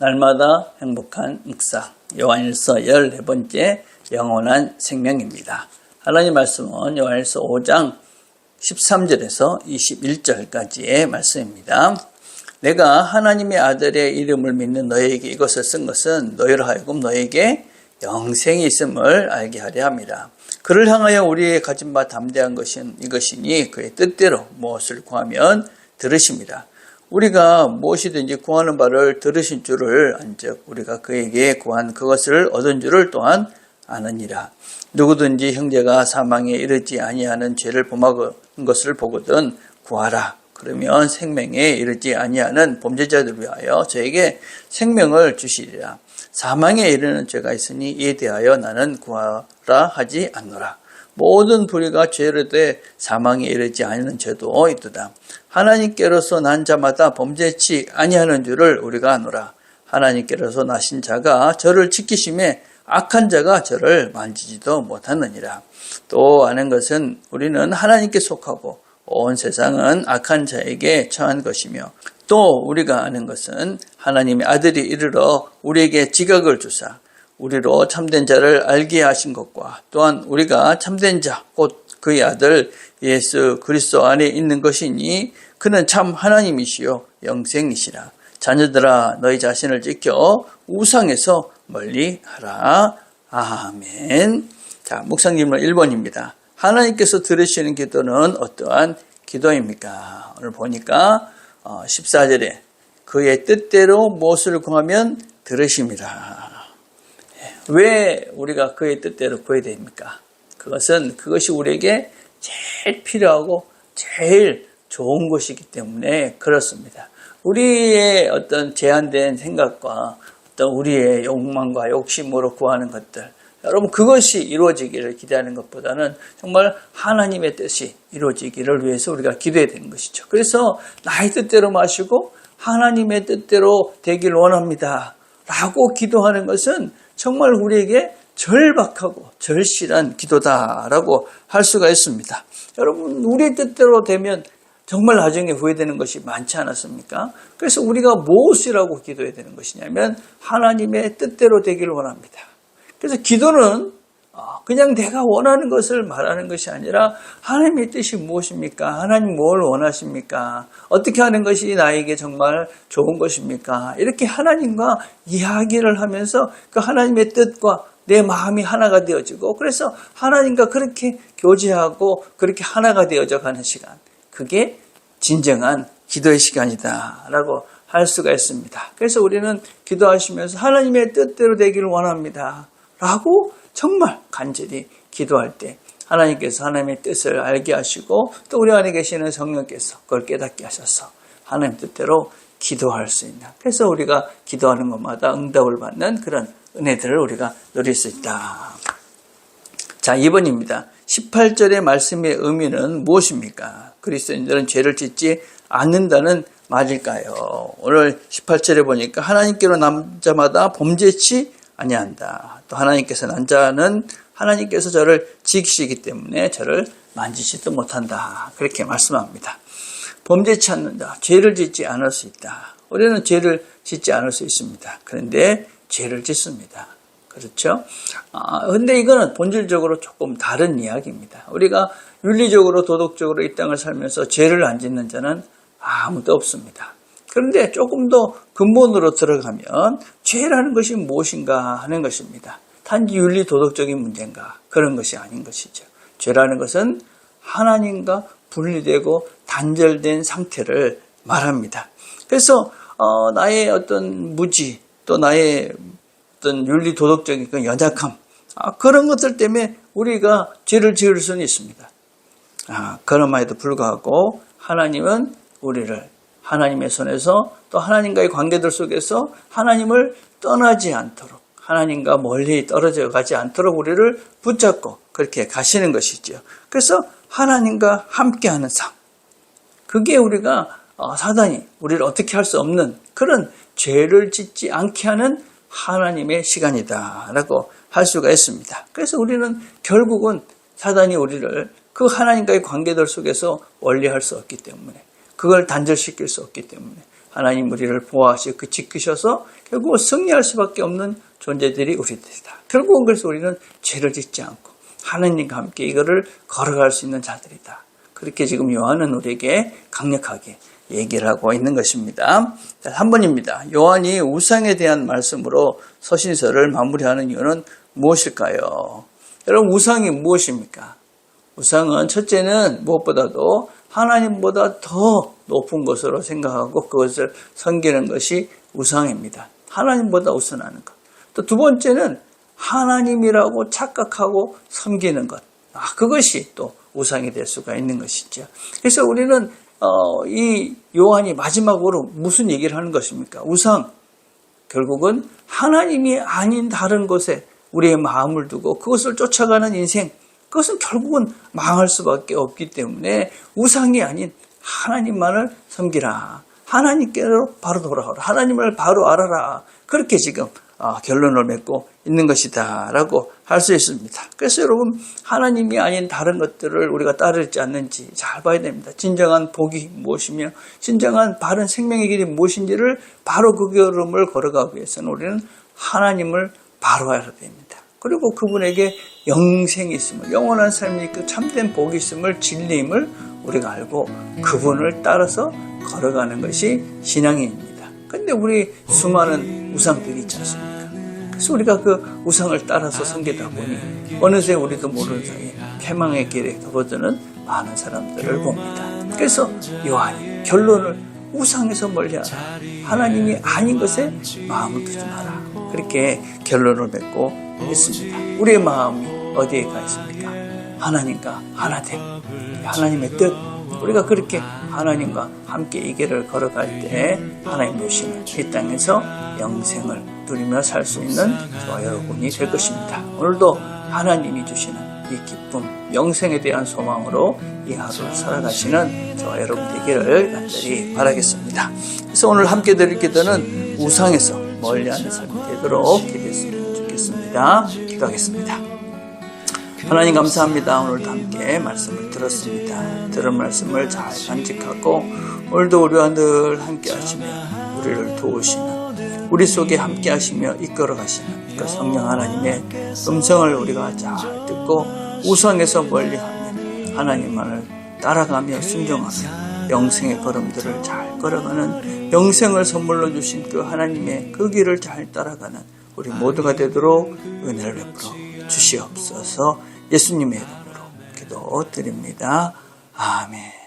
날마다 행복한 묵상 요한일서 14번째 영원한 생명입니다. 하나님 말씀은 요한일서 5장 13절에서 21절까지의 말씀입니다. 내가 하나님의 아들의 이름을 믿는 너희에게 이것을 쓴 것은 너희로 하여금 너희에게 영생이 있음을 알게 하려 함이라. 그를 향하여 우리의 가진 바 담대한 것은 이것이니 그의 뜻대로 무엇을 구하면 들으십니다. 우리가 무엇이든지 구하는 바를 들으신 줄을 안즉 우리가 그에게 구한 그것을 얻은 줄을 또한 아느니라. 누구든지 형제가 사망에 이르지 아니하는 죄를 범하는 것을 보거든 구하라. 그러면 생명에 이르지 아니하는 범죄자들을 위하여 저에게 생명을 주시리라. 사망에 이르는 죄가 있으니 이에 대하여 나는 구하라 하지 않노라. 모든 불의가 죄를 대 사망에 이르지 아니하는 죄도 있도다. 하나님께로서 난 자마다 범죄치 아니하는 줄을 우리가 아노라. 하나님께로서 나신 자가 저를 지키심에 악한 자가 저를 만지지도 못하느니라. 또 아는 것은 우리는 하나님께 속하고 온 세상은 악한 자에게 처한 것이며 또 우리가 아는 것은 하나님의 아들이 이르러 우리에게 지각을 주사 우리로 참된 자를 알게 하신 것과 또한 우리가 참된 자 곧 그의 아들 예수 그리스도 안에 있는 것이니 그는 참 하나님이시요 영생이시라. 자녀들아 너희 자신을 지켜 우상에서 멀리하라. 아멘. 자, 묵상 질문 1번입니다. 하나님께서 들으시는 기도는 어떠한 기도입니까? 오늘 보니까 14절에 그의 뜻대로 무엇을 구하면 들으심이라. 왜 우리가 그의 뜻대로 구해야 됩니까? 그것이 우리에게 제일 필요하고 제일 좋은 것이기 때문에 그렇습니다. 우리의 어떤 제한된 생각과 어떤 우리의 욕망과 욕심으로 구하는 것들, 여러분 그것이 이루어지기를 기대하는 것보다는 정말 하나님의 뜻이 이루어지기를 위해서 우리가 기도해야 되는 것이죠. 그래서 나의 뜻대로 마시고 하나님의 뜻대로 되길 원합니다 라고 기도하는 것은 정말 우리에게 절박하고 절실한 기도다라고 할 수가 있습니다. 여러분 우리의 뜻대로 되면 정말 나중에 후회되는 것이 많지 않았습니까? 그래서 우리가 무엇이라고 기도해야 되는 것이냐면 하나님의 뜻대로 되기를 원합니다. 그래서 기도는 그냥 내가 원하는 것을 말하는 것이 아니라 하나님의 뜻이 무엇입니까? 하나님 뭘 원하십니까? 어떻게 하는 것이 나에게 정말 좋은 것입니까? 이렇게 하나님과 이야기를 하면서 그 하나님의 뜻과 내 마음이 하나가 되어지고 그래서 하나님과 그렇게 교제하고 그렇게 하나가 되어져 가는 시간, 그게 진정한 기도의 시간이다라고 할 수가 있습니다. 그래서 우리는 기도하시면서 하나님의 뜻대로 되기를 원합니다 라고 정말 간절히 기도할 때 하나님께서 하나님의 뜻을 알게 하시고 또 우리 안에 계시는 성령께서 그걸 깨닫게 하셔서 하나님 뜻대로 기도할 수 있는, 그래서 우리가 기도하는 것마다 응답을 받는 그런 은혜들을 우리가 누릴 수 있다. 자, 2번입니다. 18절의 말씀의 의미는 무엇입니까? 그리스도인들은 죄를 짓지 않는다는 말일까요? 오늘 18절에 보니까 하나님께로 난 자마다 범죄치 아니한다. 또 하나님께서 난 자는 하나님께서 저를 지키시기 때문에 저를 만지지도 못한다. 그렇게 말씀합니다. 범죄치 않는다. 죄를 짓지 않을 수 있다. 우리는 죄를 짓지 않을 수 있습니다. 그런데 죄를 짓습니다. 그렇죠? 근데 이거는 본질적으로 조금 다른 이야기입니다. 우리가 윤리적으로 도덕적으로 이 땅을 살면서 죄를 안 짓는 자는 아무도 없습니다. 그런데 조금 더 근본으로 들어가면 죄라는 것이 무엇인가 하는 것입니다. 단지 윤리 도덕적인 문제인가? 그런 것이 아닌 것이죠. 죄라는 것은 하나님과 분리되고 단절된 상태를 말합니다. 그래서 나의 어떤 무지, 또 나의 어떤 윤리 도덕적인 그 연약함, 그런 것들 때문에 우리가 죄를 지을 수는 있습니다. 그럼에도 불구하고 하나님은 우리를 하나님의 손에서 또 하나님과의 관계들 속에서 하나님을 떠나지 않도록, 하나님과 멀리 떨어져 가지 않도록 우리를 붙잡고 그렇게 가시는 것이죠. 그래서 하나님과 함께하는 삶, 그게 우리가 사단이 우리를 어떻게 할 수 없는 그런 죄를 짓지 않게 하는 하나님의 시간이다라고 할 수가 있습니다. 그래서 우리는 결국은 사단이 우리를 그 하나님과의 관계들 속에서 원리할 수 없기 때문에, 그걸 단절시킬 수 없기 때문에 하나님 우리를 보호하시고 지키셔서 결국은 승리할 수밖에 없는 존재들이 우리들이다. 결국은 그래서 우리는 죄를 짓지 않고 하나님과 함께 이거를 걸어갈 수 있는 자들이다. 그렇게 지금 요한은 우리에게 강력하게 얘기를 하고 있는 것입니다. 3번입니다. 요한이 우상에 대한 말씀으로 서신서를 마무리하는 이유는 무엇일까요? 여러분, 우상이 무엇입니까? 우상은 첫째는 무엇보다도 하나님보다 더 높은 것으로 생각하고 그것을 섬기는 것이 우상입니다. 하나님보다 우선하는 것. 또 두 번째는 하나님이라고 착각하고 섬기는 것. 그것이 또 우상이 될 수가 있는 것이죠. 그래서 우리는 이 요한이 마지막으로 무슨 얘기를 하는 것입니까? 우상. 결국은 하나님이 아닌 다른 곳에 우리의 마음을 두고 그것을 쫓아가는 인생. 그것은 결국은 망할 수밖에 없기 때문에 우상이 아닌 하나님만을 섬기라. 하나님께로 바로 돌아오라. 하나님을 바로 알아라. 그렇게 지금 결론을 맺고 있는 것이다 라고 할 수 있습니다. 그래서 여러분, 하나님이 아닌 다른 것들을 우리가 따르지 않는지 잘 봐야 됩니다. 진정한 복이 무엇이며 진정한 바른 생명의 길이 무엇인지를 바로 그 걸음을 걸어가기 위해서는 우리는 하나님을 바로 알아야 됩니다. 그리고 그분에게 영생이 있음을, 영원한 삶이 있고 참된 복이 있음을, 진리임을 우리가 알고 그분을 따라서 걸어가는 것이 신앙입니다. 근데 우리 수많은 우상들이 있지 않습니까? 그래서 우리가 그 우상을 따라서 섬기다 보니 어느새 우리도 모르는 사이에 패망의 길에 접어드는 많은 사람들을 봅니다. 그래서 요한이 결론을 우상에서 멀리하라. 하나님이 아닌 것에 마음을 두지 마라. 그렇게 결론을 맺고 있습니다. 우리의 마음이 어디에 가 있습니까? 하나님과 하나됨, 하나님의 뜻. 우리가 그렇게 하나님과 함께 이 길을 걸어갈 때 하나님 주시는 이 땅에서 영생을 누리며 살 수 있는 저와 여러분이 될 것입니다. 오늘도 하나님이 주시는 이 기쁨, 영생에 대한 소망으로 이 하루를 살아가시는 저와 여러분 되기를 간절히 바라겠습니다. 그래서 오늘 함께 드릴 기도는 우상에서 멀리하는 삶이 되도록 기도했으면 좋겠습니다. 기도하겠습니다. 하나님 감사합니다. 오늘도 함께 말씀을 들었습니다. 들은 말씀을 잘 간직하고 오늘도 우리와 늘 함께 하시며 우리를 도우시는, 우리 속에 함께 하시며 이끌어 가시는 그 성령 하나님의 음성을 우리가 잘 듣고 우상에서 멀리하며 하나님만을 따라가며 순종하며 영생의 걸음들을 잘 걸어가는, 영생을 선물로 주신 그 하나님의 그 길을 잘 따라가는 우리 모두가 되도록 은혜를 베풀어 주시옵소서. 예수님의 이름으로 기도드립니다. 아멘.